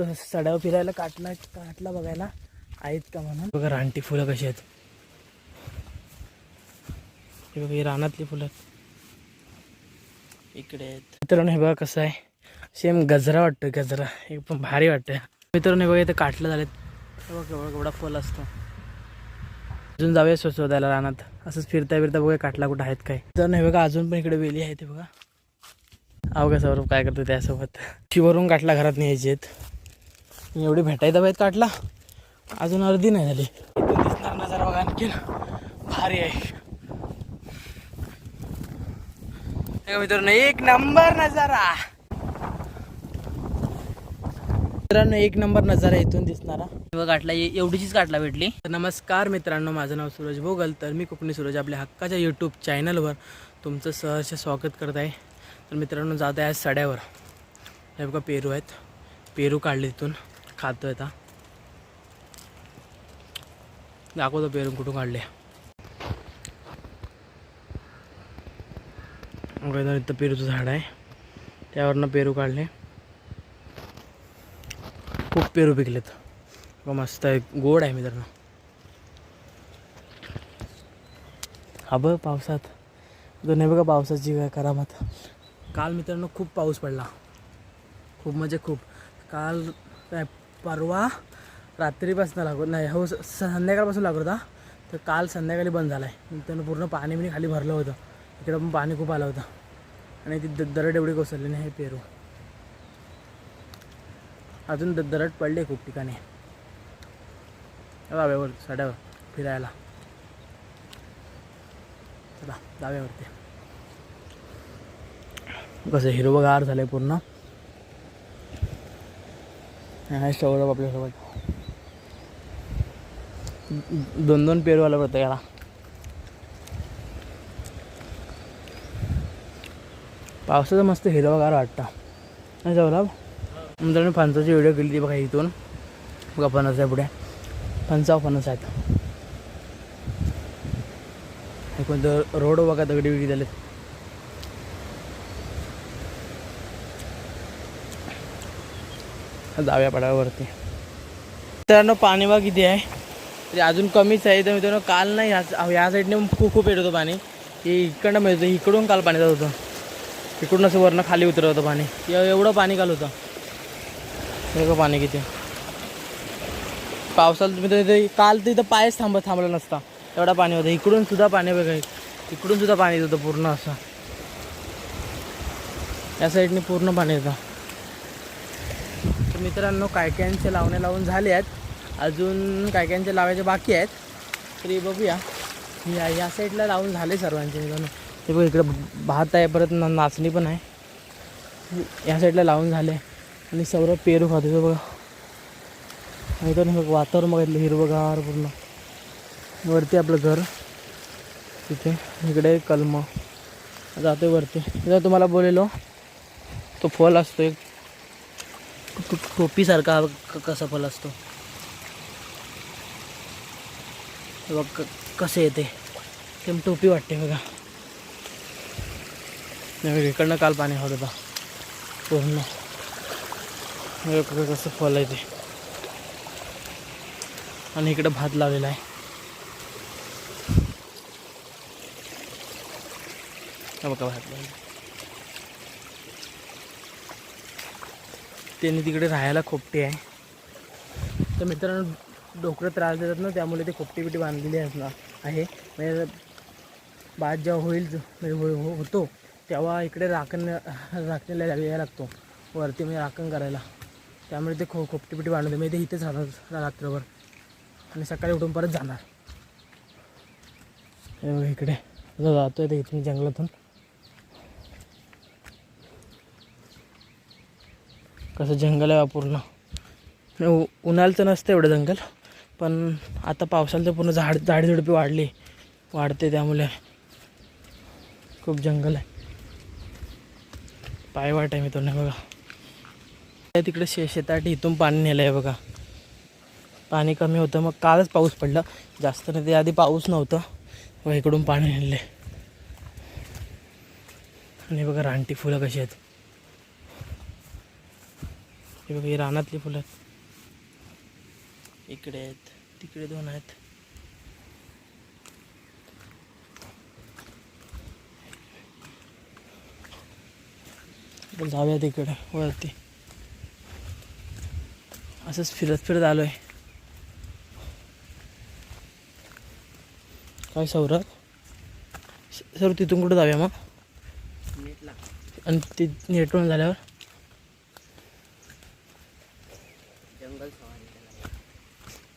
सड्यावर फिरायला काटला बघायला आहेत का म्हणून. बघा रानटी फुलं कशी आहेत. हे बघा ही रानातली फुलं इकडे आहेत. मित्रांनो हे बघा कसं आहे, सेम गजरा वाटतं, गजरा हे पण भारी वाटतं. मित्रांनो हे बघा इथं काटलं झालेत. बघा केवढा फुल असतो. अजून जाऊया शोधायला रानात. असंच फिरता बघा काटला कुठं आहेत काय. तर हे बघा अजून पण इकडे वेली आहे. ते बघा अवघा सौरभ काय करतो त्यासोबत. शिवरून काटला घरात न्यायचे आहेत. एवढी भेटायचं पाहिजे काटला, अजून अर्धी नाही झाली. इथून दिसणार नजारा बघा आणखीन भारी आहे. मित्रांनो एक नंबर नजारा. मित्रांनो एक नंबर नजारा इथून दिसणारा बघा काटला. एवढीचीच काटला भेटली. नमस्कार मित्रांनो, माझं नाव सूरज भोगल. तर मी कोकणी सूरज आपल्या हक्काच्या यूट्यूब चॅनलवर तुमचं सहर्ष स्वागत करत आहे. तर मित्रांनो जात आहे आज सड्यावर. हे बघा पेरू आहेत. पेरू काढले तिथून खातोय. आता दाखवतो पेरू कुठून काढले. इथं पेरूचं झाड आहे, त्यावरनं पेरू काढले. खूप पेरू पिकलेत. मस्त आहे, गोड आहे मित्रांनो. हा बघ पावसात दोन्ही बघा पावसाची करामत. काल मित्रांनो खूप पाऊस पडला, खूप म्हणजे खूप. काल काय परवा रात्रीपासून लागत नाही, हो संध्याकाळपासून लागत होता. तर काल संध्याकाळी बंद झाला आहे. मित्रांनो पूर्ण पाणी खाली भरलं होतं. इकडे पण पाणी खूप आलं होतं आणि ती दरड एवढी कोसळली नाही. हे पेरू अजून दरड पडले खूप ठिकाणी. दाव्यावर सड्यावर फिरायला चला दाव्यावरती. कसं हिरवगार झालंय पूर्ण. सौरभ आपल्यासोबत दोन पेरू आला प्रत्येकाला. पावसाचं मस्त हिरवगार वाटतं नाही सौरभ. मित्रांनो फणसाची व्हिडिओ केली ती बघा. इथून बघा फणस आहे, पुढे फणस आहेत. हे कोणतं रोड बघा, दगडी विगडी झालेत. जाव्या पडाव्यावरती. मित्रांनो पाणी बघा किती आहे, तरी अजून कमीच आहे. तर मित्रांनो काल नाही या साईडने खूप येत होतं पाणी. हे इकडनं मिळतं, इकडून काल पाणी जात होतं. इकडून असं वरनं खाली उतरत होतं पाणी. एवढं पाणी काल होतं. बघा पाणी किती पावसाला. तुम्ही काल तर इथं पायच थांबला नसता, एवढा पाणी होतं. इकडून सुद्धा पाणी बघा, इकडून सुद्धा पाणी येत होतं पूर्ण असं. या साईडने पूर्ण पाणी येतं. तर मित्रांनो कायकायांचे लावणे लावून झाले आहेत, अजून कायकायांचे लावायचे बाकी आहेत. तरी बघूया. या साईडला लावून झाले सर्वांचे मित्रांनो. हे बघ इकडं भात आहे, परत नाचणी पण आहे. या साईडला लावून झाले. आणि सौरभ पेरू खातो बघा. मित्रांनो वातावरण बघितलं हिरवगार पूर्ण. वरती आपलं घर, तिथे इकडे कलम जातोय वरती. जर तुम्हाला बोलेलो तो फल असतो एक टोपीसारखा. कसा फल असतो बघ कसे येते, ते टोपी वाटते बघा. इकडनं काल पाणी होत होता पूर्ण. कसं फल आहे ते. आणि इकडे भात लावलेला आहे. बघा भात लावलेला. त्यांनी तिकडे राहायला खोपटी आहे. तर मित्रांनो डोकरं त्रास देतात ना, त्यामुळे ते खोपटी बांधलेली आहे. म्हणजे भात जेव्हा होतो तेव्हा इकडे राखणीला यायला लागतो वरती, म्हणजे राखण करायला. त्यामुळे ते खोपटी बांधते. म्हणजे ते इथेच राहतात रात्रभर आणि सकाळी उठून परत जाणार. इकडे जातोय ते इथून जंगलातून. कसं जंगल आहे पूर्ण. उन्हाळ्याचं नसतं एवढं जंगल, पण आता पावसाला तर पूर्ण झाडझुडपी वाढते, त्यामुळे खूप जंगल आहे. पायवाट आहे मित्रांनो बघा. तिकडे शेतासाठी इथून पाणी नेलं आहे बघा. पाणी कमी होतं, मग कालच पाऊस पडला जास्त नाही. ते आधी पाऊस नव्हतं व इकडून पाणी नेले. आणि बघा रानटी फुलं कशी आहेत. हे बघा, ही रानातली फुलं आहेत. इकडे आहेत, तिकडे 2 आहेत. जाऊया तिकडे वरती. असंच फिरत फिरत आलो आहे. काय सौरभ, सर तिथून कुठं जाऊया मग? आणि ती नेटवरून झाल्यावर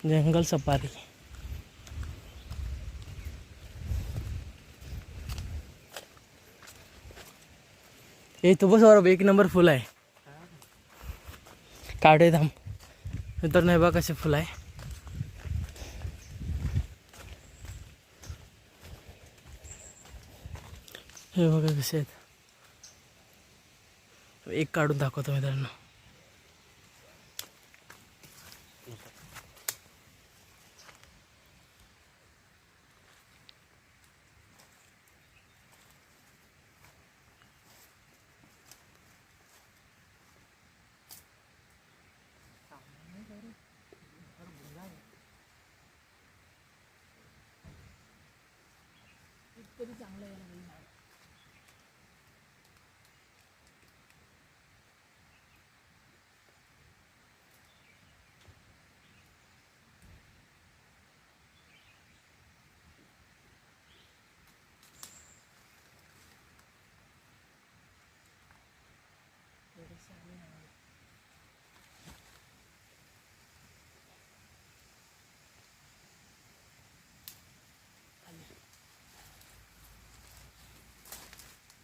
जंगल सफारी. हे तो बस सौरभ, 1 नंबर फुल आहे. काढे थांब तर नाही बा कसे फुल आहे. हे बघा कसे आहेत. एक काढून दाखवतो मित्रांनो. तरी चांगलं आहे.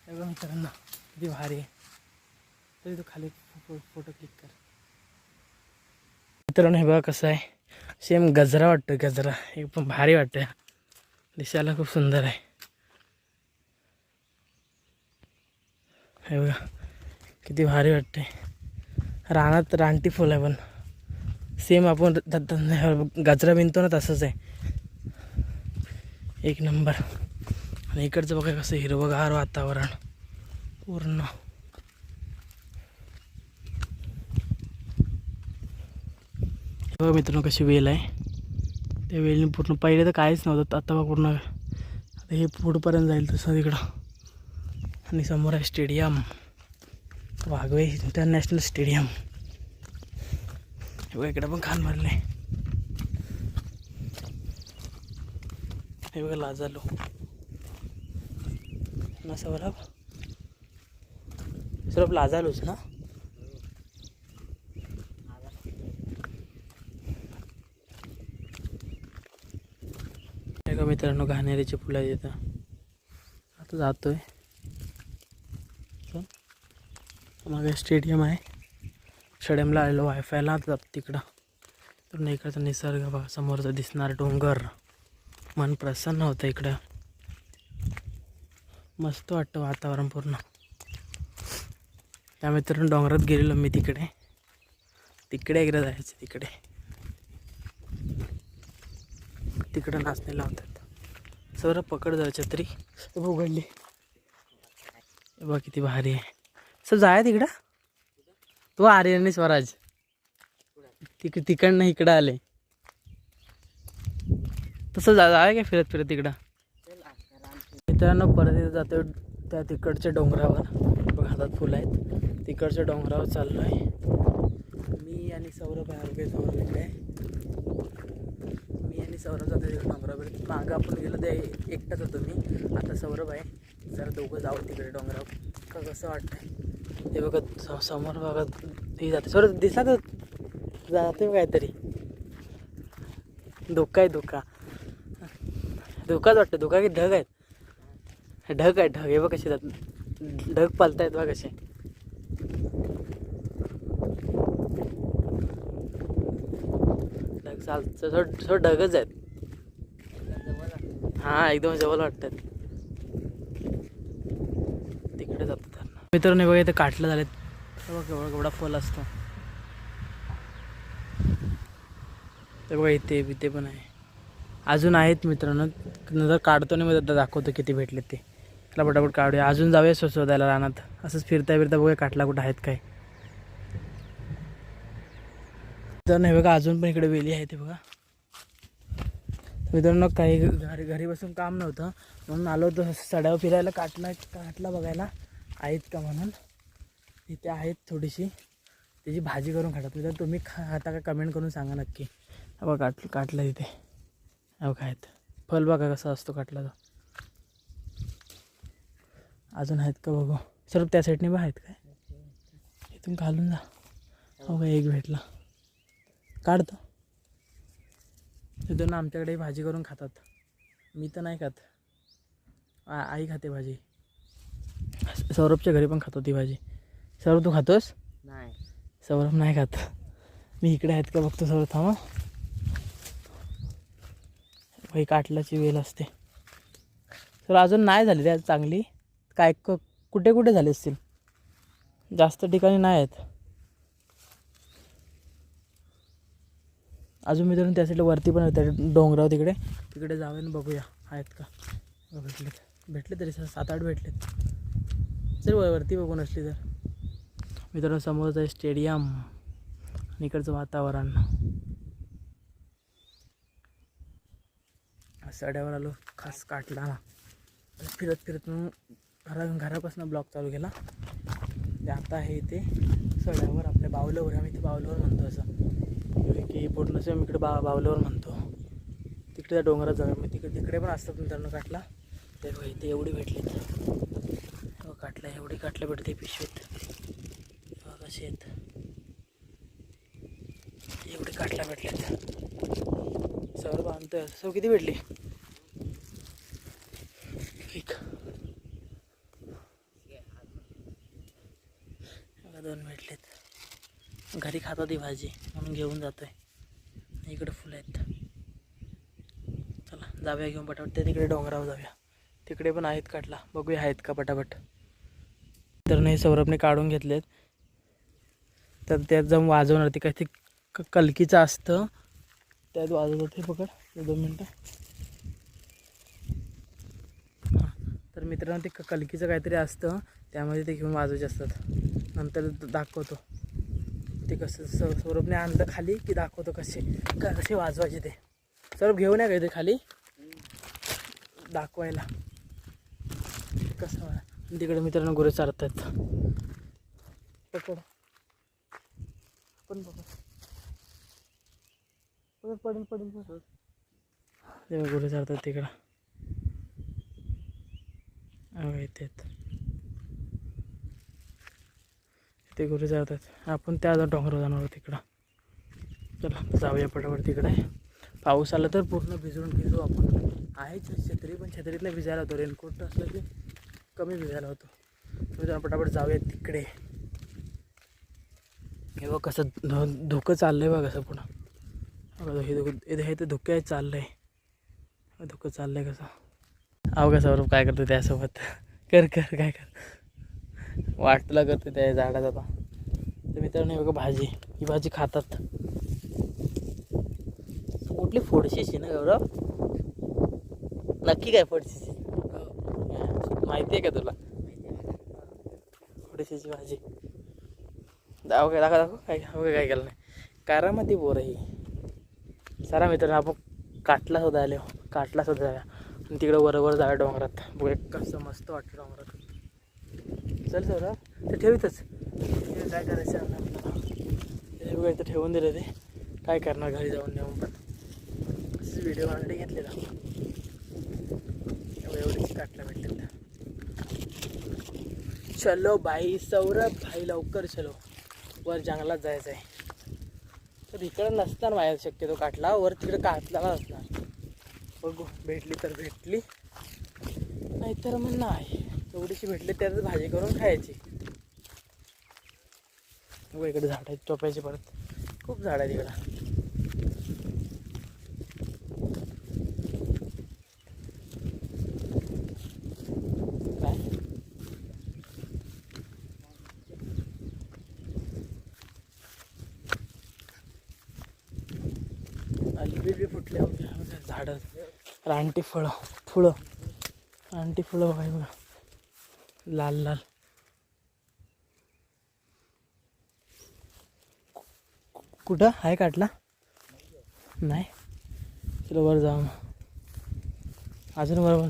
मित्रांनो किती भारी आहे. तरी तो खाली फोटो क्लिक कर. मित्रांनो हे बघा कसं आहे, सेम गजरा वाटतो. गजरा एकदम भारी वाटतं, दिसायला खूप सुंदर आहे. हे बघा किती भारी वाटते. रानात रानटी फुल आहे, पण सेम आपण गजरा विणतो ना तसंच आहे. 1 नंबर. आणि इकडचं बघा कसं हिरवंगार वातावरण पूर्ण. बघा मित्रांनो कशी वेल आहे. त्या वेलीने पूर्ण पहिले तर काहीच नव्हतं, आता बघा पूर्ण. आता हे पुढपर्यंत जाईल तसं तिकडं. आणि समोर आहे स्टेडियम, वाघवे इंटरनॅशनल स्टेडियम. हे बघा इकडं पण खान भरले. हे बघा लाजालो ना सौरभ. सौरभ लाजालोच ना. मित्रांनो घाणेरीचे फुलं येतं. आता जातोय. मग स्टेडियम आहे. स्टेडियमला आलेलो वायफायला तिकडं. तर नाही इकडचा निसर्ग बघा, समोरचा दिसणार डोंगर. मन प्रसन्न होतं इकडं. मस्त वाटतं वातावरण पूर्ण. त्या मित्रांनो डोंगरात गेलेलो मी तिकडे. तिकडे एकदा जायचं. तिकडं नाचणे लावतात. सौरभ पकड जाऊ छत्री. उघडली बघ किती भारी आहे. सर जाया तिकडं. तो आर्यन आणि स्वराज तिकडनं इकडं आले. तसं जाय काय फिरत फिरत तिकडं. मित्रांनो परत जातो त्या तिकडच्या डोंगरावर. बघा हातात फुलं आहेत. तिकडच्या डोंगरावर चाललो आहे मी आणि सौरभ आहे. सौरभ इकडे आहे. मी आणि सौरभ जातो तिकडे डोंगरावर. मागं आपण गेलो ते एकटाच होतो मी. आता सौरभ आहे. जरा दोघं जाऊ तिकडे डोंगरावर. का कसं वाटतंय ते बघा. समोर बघा ते जाते. सौरभ दिसला तर जाते काहीतरी. धोका आहे. धोकाच वाटतं. धोका की ढग आहेत. ढग आहे. ढग हे बघ कसे जात. ढग पालतायत बघ कसे. ढग चालतं ढगच आहेत. हां एकदम जवळ वाटतात. तिकडे जातात मित्रांनो. बघा इथे काटलं झालेत. बघा केवढा फल असतो ते बघा. इथे पण आहे. अजून आहेत मित्रांनो. नंतर काढतो आणि मग दाखवतो किती भेटले ते. त्याला पटापट काढूया. अजून जाऊया शोधायला रानात. असंच फिरता बघूया काटला कुठं आहेत काय. तर नाही बघा, अजून पण इकडे वेली आहे ते बघा. मित्रांनो काही घरी बसून काम नव्हतं म्हणून आलो होतो सड्यावर फिरायला, काटला बघायला आहेत का म्हणून. इथे आहेत थोडीशी, त्याची भाजी करून खातात. मित्रांनो तुम्ही खाता का कमेंट करून सांगा नक्की. बघा काटला इथे बघा आहेत. फल बघा कसा असतो काटला तो. अजून आहेत का बघू. सर त्या साईडने बघा आहेत काय, इथून घालून जा. हो का, एक भेटला, काढतो. तिथून आमच्याकडे भाजी करून खातात. मी तर नाही खात, आई खाते भाजी. सौरभच्या घरी पण खातो ती भाजी. सौरभ तू खातोस? नाही, सौरभ नाही खात. मी इकडे आहेत का बघतो. सौरभ थांबा. भाई काटल्याची वेल असते. तर अजून नाही झाली त्या चांगली. काय कुठे कुठे झाले असतील, जास्त ठिकाणी नाही आहेत अजून. मित्रांनो त्या साईडला वरती पण होत्या डोंगरावर, तिकडे जाऊया आणि बघूया आहेत का. भेटले तरी 7-8 भेटलेत. चल वरती बघून असली तर. मित्रांनो समोरचं आहे स्टेडियम आणि इकडचं वातावरण. सड्यावर आलो खास काटला ना. फिरत मग घरापासून ब्लॉग चालू केला. ते आता आहे इथे सड्यावर आपल्या बावल्यावर. आम्ही इथे बावल्यावर म्हणतो असं की पूर्ण असं इकडे बावल्यावर म्हणतो. तिकडे त्या डोंगरात जाऊया. मग तिकडे पण असतात मित्रांनो काटला. ते इथे एवढी भेटलेत काटला. एवढी काटला भेटते पिशवीत कसे आहेत. एवढी काटला भेटलेत. सर्व आणतोय. सौ किती भेटली. एक 2 भेटलेत. घरी खातात ही भाजी म्हणून घेऊन जातोय. इकडे फुलं आहेत. चला जाऊया घेऊन पटापट. ते तिकडे डोंगरावर जाऊया. तिकडे पण आहेत काटला, बघूया आहेत का पटापट. तर नाही सौरभने काढून घेतलेत. तर त्यात जाऊन वाजवणार. ते काय ते कलकीचं असतं त्यात वाजवतात. हे पकड 2 मिनटं. हां तर मित्रांनो ते कलकीचं काहीतरी असतं त्यामध्ये ते घेऊन वाजवायचे असतात. नंतर दाखवतो ते कसं. सौरभने आणलं खाली की दाखवतो कसे वाजवायचे ते. सौरभ घेऊन या काहीतरी खाली दाखवायला कसं. तिकडे मित्रांनो गुरे चारतात. पकड पण पडेल ते गुरे चारतात तिकडं. इथे ते गुरे चारतात. आपण त्या डोंगरावर जाणार आहोत तिकडं. चला जाऊया पटापट तिकडे. पाऊस आला तर पूर्ण भिजू आपण. आहे छत्री पण छत्रीतनं भिजायला होतो. रेनकोट असलं की कमी भिजायला होतो. तुम्ही पटापट जाऊया तिकडे. हे बघ कसं धुकं चाललंय बघ कसं पुन्हा. हे तर धुकं चाललंय. धुकं चाललंय कसं. अहो का सौरभ काय करतो त्यासोबत. कर काय कर वाटला करतो त्या झाडात. आता तर मित्रांनो बघा भाजी. ही भाजी खातात. कुठली फोडशीची ना गौरव. नक्की काय फोडशीची माहिती आहे का तुला. फोडशीची भाजी दाखव काय केलं नाही. कारामध्ये बोर ही. सारा मित्रांनो आपण काटला सुद्धा आले. काटला सुद्धा जाऊया आणि तिकडे वर जाऊया डोंगरात. बघ कसं मस्त वाटतं डोंगरात. चल सर ते ठेवीतच काय करायचं आपल्याला. बघा इथं ठेवून दिलं. ते काय करणार घरी जाऊन नेऊन. पण असंच व्हिडिओ ऑलरेडी घेतलेला. एवढीच काटला भेटले. चलो भाई सौरभ भाई लवकर चलो. वर जंगलात जायचं आहे. तर इकडं नसणार माझ्या शक्यतो काटला. वर तिकडे काटला असणार. बघू भेटली तर भेटली नाहीतर मग नाही. एवढीशी भेटली त्यातच भाजी करून खायची. इकडे झाड आहेत टोप्याची. परत खूप झाड आहेत इकडं. लिंबी फुटले झाडं. रानटी फुलं बघा लाल कुठं आहे काटला नाही. चलो वर जाऊ अजून बरोबर.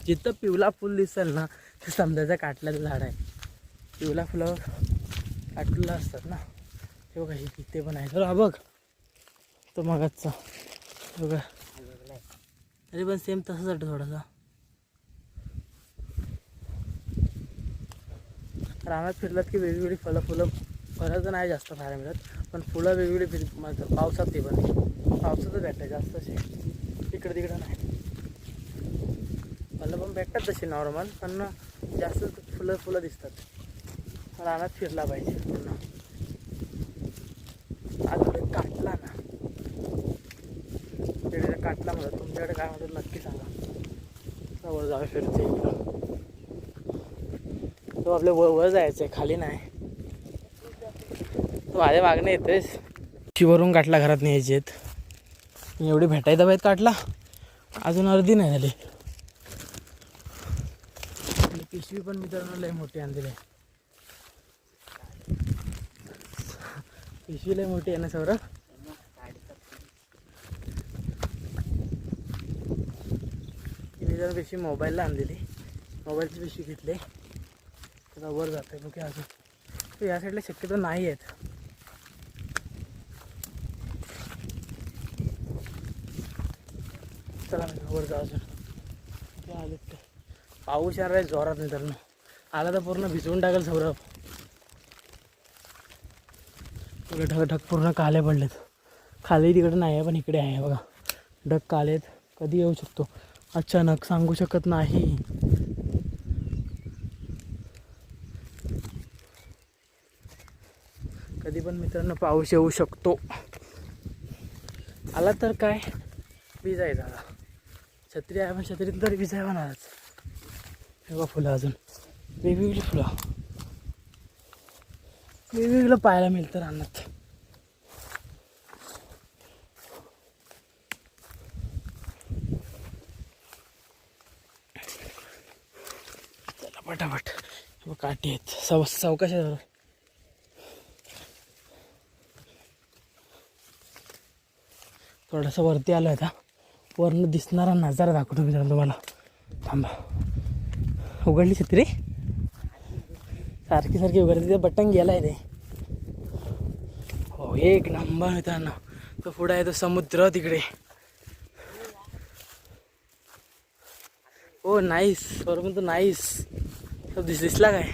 जिथं पिवला फुल दिसेल ना ते समजायचं काटल्याचं झाड आहे. पिवला फुलावर काटलेलं असतात ना ते बघा. ते पण आहे. चलो हा बघ तो मगाचा बघा. अरे पण सेम तसंच वाटतं थोडासा. रानात फिरलात की वेगवेगळी फुलं तर नाही जास्त खायला मिळत पण फुलं वेगवेगळी पावसात ते पण पावसातच भेटतात जास्त असे. इकडं तिकडं नाही. फुलं पण भेटतात तशी नॉर्मल पण जास्त फुलं दिसतात. रानात फिरला पाहिजे पुन्हा. आज काटला ना तिकडे काटला म्हणत. तुमच्याकडे काय म्हणतात नक्की सांगा. वर जाऊ फिरते तो आपल्या वर जायचं आहे खाली नाही. तो माझ्या मागणे येतोयस. शिवरून काटला घरात न्यायचे आहेत. एवढी भेटायचं पाहिजे काटला अजून अर्धी नाही झाली. पिशवी पण मित्रांनो लय मोठी आणलेली आहे. पिशवी लय मोठी आहे ना सौरभ. पिशवी मोबाईलला आणलेली. मोबाईलची पिशवी घेतली. त्याला वर जात आहे बघा. अजून या साईडला शक्यतो नाही आहेत. चला वर जा अजून. काय आले ते पाऊस येणार आहे जोरात मित्रांनो. आला तर पूर्ण भिजवून टाकेल सौरभ. ढग पूर्ण काले पडलेत. खाली तिकडे नाही आहे पण इकडे आहे बघा. ढग कालेत. कधी येऊ शकतो अचानक सांगू शकत नाही. कधी पण मित्रांनो पाऊस येऊ शकतो. आला तर काय भिजायचा. छत्री आहे पण छत्रीत तरी भिजाय होणारच. हे बघा फुलं अजून वेगवेगळी फुलं वेगवेगळं पाहायला मिळतं रानात. चला पटापट. काठी आहेत चौकशा. थोडासा वरती आलो आता. वरनं दिसणारा नजारा दाखवतो मी तुम्हाला. थांबा. उघडली छत्री सारखी उघडली. ते बटन गेला आहे ते. हो एक नंबर मित्रांनो. तो पुढे आहे तो समुद्र तिकडे. हो नाईस बरोबर. तो नाईस तो दिसला काय.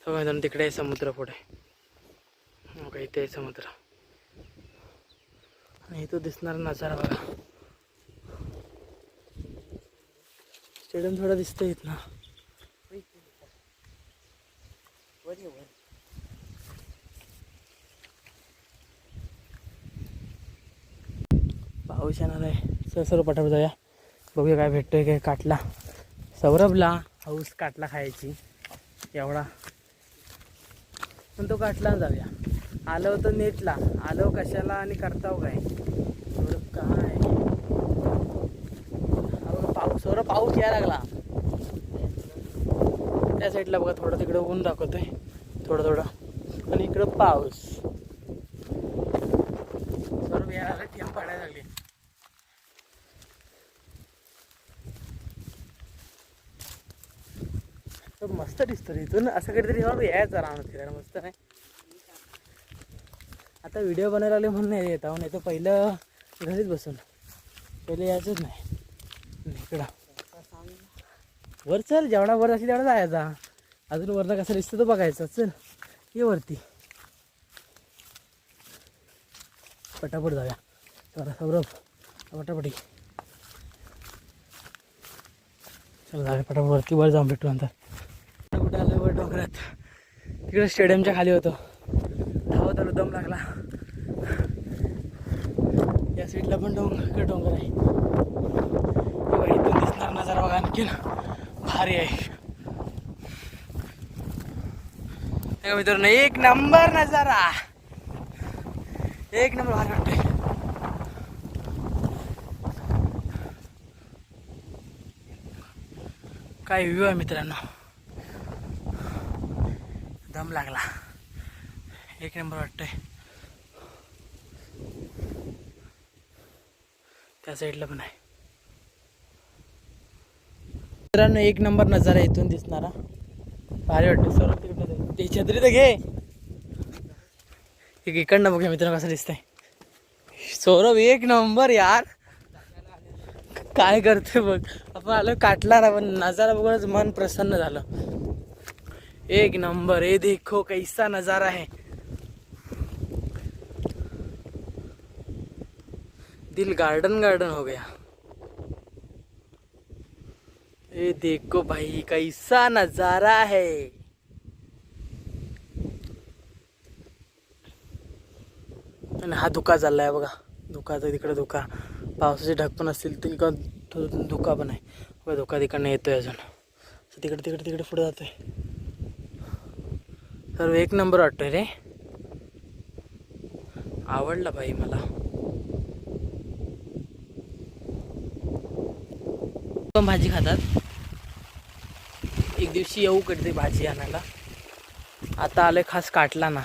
हो मित्रांनो तिकडे आहे समुद्र पुढे. हो इथे आहे समुद्र आणि इथं दिसणारा नजारा बघा. स्टेडियम थोडा दिसतंय इथं ना. पाऊस येणार आहे. सर्व पटापट जाऊया. बघूया काय भेटतोय. काय काटला सौरभला हाऊस काटला खायची एवढा पण तो काटला. जाऊया. आलो होतं नेटला. आलो कशाला आणि करताव काय काय. पाऊस सौरभ पाऊस यायला लागला. त्या साईडला बघा थोडं तिकडं ऊन दाखवतोय थोडं आणि इकडं पाऊस. सौरभ यायला टीम पाडायला लागली. मस्त दिसतो इथून असं काहीतरी यायचं राहणार फिरायला मस्त नाही. आता व्हिडिओ बनायला लागले म्हणून नाही येत आहो. नाही तर पहिलं घरीच बसून पहिले यायचंच नाही. इकडं वर चल. जेवढा वर असेल तेवढा जायचा. अजून वरनं कसं दिसतं तो बघायचा. चल ये वरती पटापट जाऊया. चला सौरभ पटापटी चला जाऊया पटापट वरती. वर जाऊन भेटू नंतर. कुठं आलं वर डोंगरात. तिकडे स्टेडियमच्या खाली होतो. धावत आलो दम लागला. या साईडला पण डोंगर आहे. इथून दिसणार नजारा बघा आणखीन भारी आहे. मित्रांनो एक नंबर नजारा. एक नंबर भारी वाटतंय. काय व्ह्यू आहे मित्रांनो. दम लागला. एक नंबर वाटतंय. त्या साईडला पण आहे मित्रांनो. एक नंबर नजारा इथून दिसणारा. भारी वाटतं. सर तिकडनं ते छत्री तर घे. इकडनं बघूया मित्रांनो कसं दिसतंय. सौरभ एक नंबर यार. काय करते बघ. आपण आलो काटला ना, पण नजारा बघूनच मन प्रसन्न झालं. एक नंबर. ये देखो कैसा नजारा है. दिल गार्डन गार्डन हो गया. ये देखो भाई कैसा नजारा है. आणि हा धुका चाललाय बघा. धुकाचा तिकडे धुका. पावसाचे ढग पण असतील तिकडं धुका पण आहे बघा. धुका तिकडनं येतोय अजून. तिकडे तिकडे तिकडे पुढे जातोय. सर्व एक नंबर वाटतोय रे. आवडला भाई मला. पण भाजी खातात. एक दिवशी येऊ कधी भाजी आणायला. आता आलोय खास काटला ना,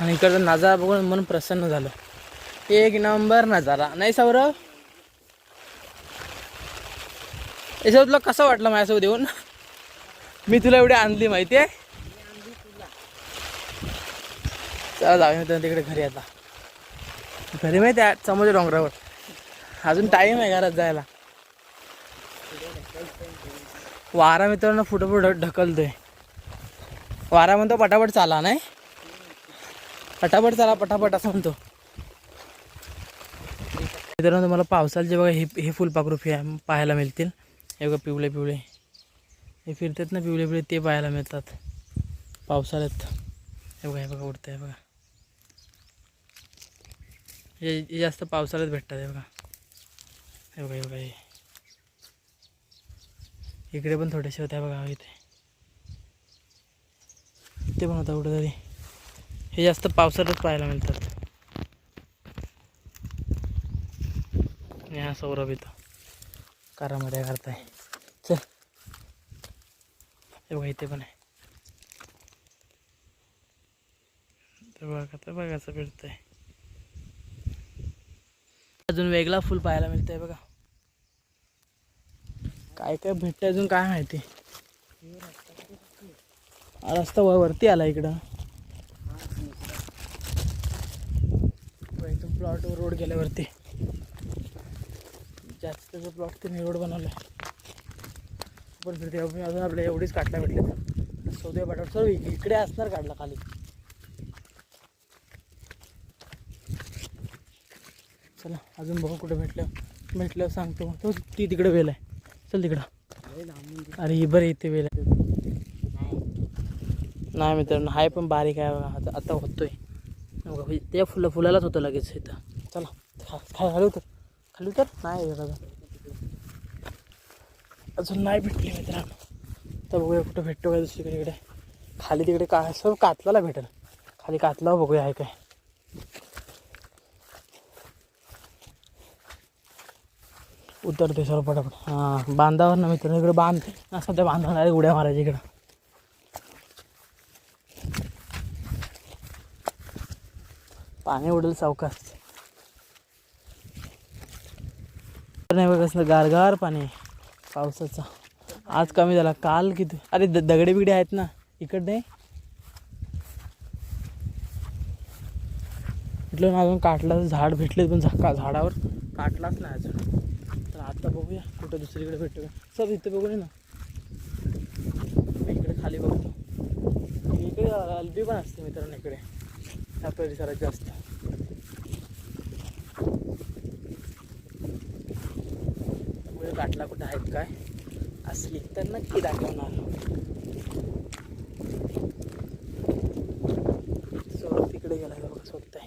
आणि इकडचा नजारा बघून मन प्रसन्न झालं. एक नंबर नजारा नाही सौरभ. याच्यावर तुला कसं वाटलं माझ्यासोबत येऊन. मी तुला एवढी आणली माहिती आहे. चला जाऊया तिकडे घरी. आता घरी माहिती आहे समोरच्या डोंगरावर. अजून टाईम आहे घरात जायला. वारा मित्रांनो फुटफुट ढकलतोय. वारा म्हणतो पटापट चाला. नाही पटापट चाला पटापट असं म्हणतो. मित्रांनो तुम्हाला पावसाळचे बघा हे फुलपाखरू पाहायला मिळतील. हे बघा पिवळे पिवळे हे फिरतात ना, पिवळे पिवळे ते पाहायला मिळतात पावसाळ्यात. हे बघा उडतं आहे बघा. हे जास्त पावसाळ्यात भेटतात. हे बघा हे बघा हे इकडे पण थोडेसे होते बघा. इथे ते पण होता कुठं तरी. हे जास्त पावसाळ्यात पाहायला मिळतात. हा सौरभ इथं कारामध्ये करताय. चल हे बघा इथे पण आहे. तर बघा असं भेटतंय. अजून वेगळा फुल पाहायला मिळतंय बघा. काय काय भेटतं अजून काय माहिती. रस्ता वरती आला इकडं. इथून प्लॉटवर रोड गेल्यावरती जास्त प्लॉट त्यांनी रोड बनवलाय. पण फिरते अजून आपल्या एवढीच काटला भेटले. सौदे पाठवत सर्व इकडे असणार काढला खाली. चला अजून बघू कुठे भेटल्यावर सांगतो. तो ती तिकडे वेल आहे. चल तिकडं. अरे ही बरं इथे वेल आहे. नाही मित्रांनो हाय पण बारीक आहे बघा. आता होतोय त्या फुलालाच होतं लगेच इथं. चला खाली उतर नाही अजून नाही भेटले मित्रांनो. तर बघूया कुठं भेटतो काय दुसरीकडे. इकडे खाली तिकडे काय सर्व कातलाला भेटेल. खाली कातला बघूया आहे काय. उतरते सर्व पटापट. हां बांधावर ना मित्रांनो. इकडे बांध असं त्या बांधावर उड्या मारायच्या इकडं. पाणी उडेल सावकाश. नाही बघ कसं गारगार पाणी पावसाचा. आज कमी झाला. काल किती. अरे दगडे बिगडे आहेत ना इकडे. म्हटलं ना अजून काटला झाड भेटले पण झाडावर काटलाच नाही अजून. तर आता बघूया कुठं दुसरीकडे भेटतो का. सब इथं बघू ना. इकडे खाली बघतो. इकडे अलबी पण असते मित्रांनो इकडे ह्या परिसरात जास्त. काटला कुठं आहेत काय असली तर नक्की दाखवणार. सौरभ तिकडे गेला बघा स्वतः.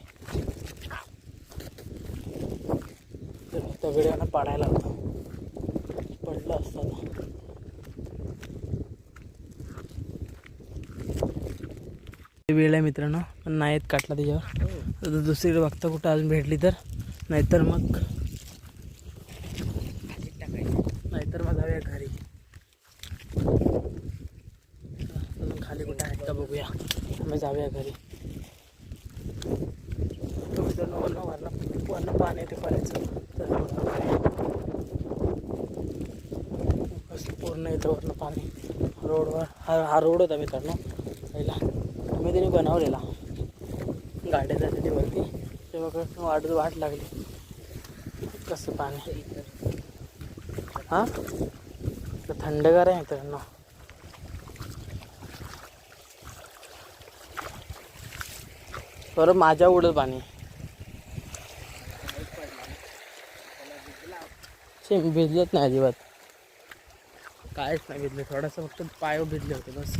दगड्यानं पाडायला होता. पडलं असतं. वेळ आहे मित्रांनो पण नाहीत काटला त्याच्यावर. दुसरीकडे बघता कुठं अजून भेटली तर. नाहीतर मग जाऊया घरी. अजून खाली कुठं आहेत का बघूया. आम्ही जाऊया घरी. वरनं पाणी येते पाण्याचं कसं पूर्ण येतं वरनं पाणी रोडवर. हा रोड होता मित्रांनो पहिला, आम्ही त्यांनी बनवलेला गाड्या जायच्या वरती. तेव्हा वाट लागली कसं पाणी. हां तर थंडगार आहे मित्रांनो. बरं माझ्या उडत पाणी भिजलेत नाही अजिबात, कायच नाही भिजले. थोडंसं फक्त पाय भिजले होते बस.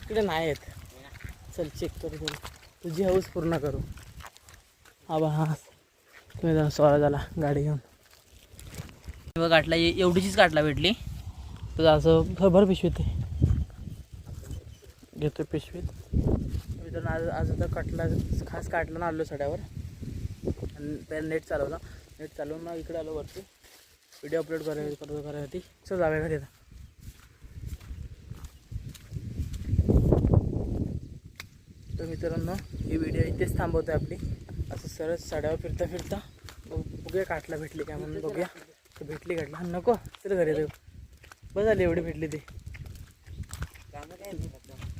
तिकडे नाही आहेत. चल चेक करू चल, तुझी हौस पूर्ण करू. हा बा हा तुम्ही सोळा झाला गाडी घेऊन बघ. काटला एवढीचीच काटला भेटली तर असं भर पिशवीत घेतो पिशवीत. मी तर आज आता कटला खास काटला ना आलो सड्यावर. आणि पहिला नेट चालवला. नेट चालवून मग इकडे आलो वरती व्हिडिओ अपलोड करायसाठी. चल जाऊया घरी आता. तर मित्रांनो ही व्हिडिओ इथेच थांबवतो आपली. असं सरळ सड्यावर फिरता फिरता बघूया काटला भेटली काय म्हणून बघूया. तर भेटली काटला नको चल घरी देऊ. बस झाली एवढी भेटली ती.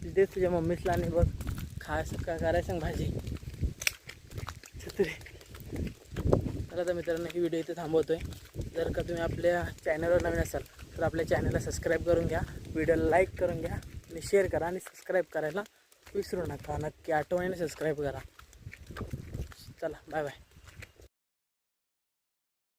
तिथेच तुझ्या मम्मीसला आणि बघ खायचं का करायचं सांग भाजी छत्री. तर आता मित्रांनो ही व्हिडिओ इथे थांबवतोय. जर का तुम्ही आपल्या चॅनलवर नवीन असाल तर आपल्या चॅनलला सबस्क्राईब करून घ्या, व्हिडिओला लाईक करून घ्या आणि शेअर करा आणि सबस्क्राईब करायला विसरू नका. नक्की आठवणीने सबस्क्राईब करा. चला बाय बाय.